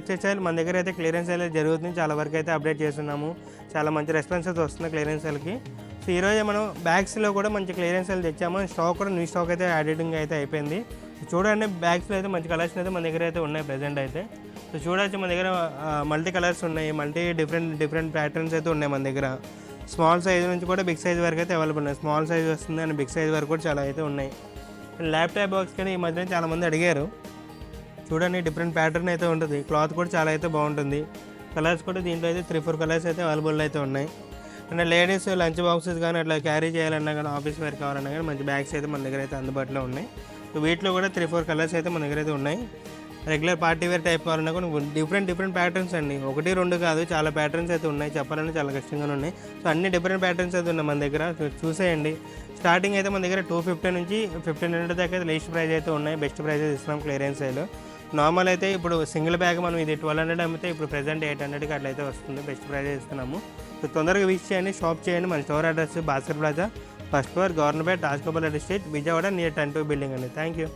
Website sale మన దగ్గర అయితే క్లియరెన్స్ సేల్ జరుగుతుంది. చాలా వరకు అయితే అప్డేట్ చేస్తున్నాము. చాలా మంచి రెస్పాన్స్ అయితే వస్తుంది క్లియరెన్స్ సేల్కి. సో ఈరోజే మనం బ్యాగ్స్లో కూడా మంచి క్లియరెన్స్ సేల్ తెచ్చాము. స్టాక్ కూడా న్యూ స్టాక్ అయితే యాడింగ్ అయితే అయిపోయింది. చూడండి బ్యాగ్స్లో అయితే మంచి కలర్స్ అయితే మన దగ్గర అయితే ఉన్నాయి ప్రెజెంట్ అయితే. సో చూడవచ్చు మన దగ్గర మల్టీ కలర్స్ ఉన్నాయి, మల్టీ డిఫరెంట్ ప్యాటర్న్స్ అయితే ఉన్నాయి మన దగ్గర. స్మాల్ సైజ్ నుంచి కూడా బిగ్ సైజ్ వరకు అయితే అవైలబుల్ ఉన్నాయి. స్మాల్ సైజ్ వస్తుంది అండ్ బిగ్ సైజ్ వరకు కూడా చాలా అయితే ఉన్నాయి. ల్యాప్టాప్ బాక్స్ కానీ ఈ మధ్యన చాలామంది అడిగారు. చూడండి డిఫరెంట్ ప్యాటర్న్ అయితే ఉంటుంది. క్లాత్ కూడా చాలా అయితే బాగుంటుంది. కలర్స్ కూడా దీంట్లో అయితే 3-4 కలర్స్ అయితే అవైలబుల్ అయితే ఉన్నాయి. అండ్ లేడీస్ లంచ్ బాక్సెస్ కానీ అట్లా క్యారీ చేయాలన్నా కానీ ఆఫీస్ వేర్ కావాలన్నా కానీ మంచి బ్యాగ్స్ అయితే మన దగ్గర అయితే అందుబాటులో ఉన్నాయి. సో వీటిలో కూడా 3-4 కలర్స్ అయితే మన దగ్గర అయితే ఉన్నాయి. రెగ్యులర్ పార్టీ వేర్ టైప్ కావాలన్నా కూడా డిఫరెంట్ ప్యాటర్న్స్ అండి. 1-2 కాదు, చాలా ప్యాటర్న్స్ అయితే ఉన్నాయి. చెప్పాలంటే చాలా కష్టంగానే ఉన్నాయి. సో అన్ని డిఫరెంట్ ప్యాటర్న్స్ అయితే ఉన్నాయి మన దగ్గర. చూసేయండి. స్టార్టింగ్ అయితే మన దగ్గర 250 నుంచి 1500 దాకా అయితే లీస్ట్ ప్రైస్ అయితే ఉన్నాయి. బెస్ట్ ప్రైస్ ఇస్తున్నాం క్లియరెన్స్ సేల్. నార్మల్ అయితే ఇప్పుడు సింగిల్ బ్యాగ్ మనం ఇది 1200 అమ్మితే ఇప్పుడు ప్రెజెంట్ 800కి అట్లయితే వస్తుంది. బెస్ట్ ప్రైస్ ఇస్తున్నాము. సో తొందరగా విజిట్ చేయండి, షాప్ చేయండి. మన store address Bhaskar plaza, first floor, government Rajagopal Reddy street, Vijayawada, near 10-2 building అండి. Thank you.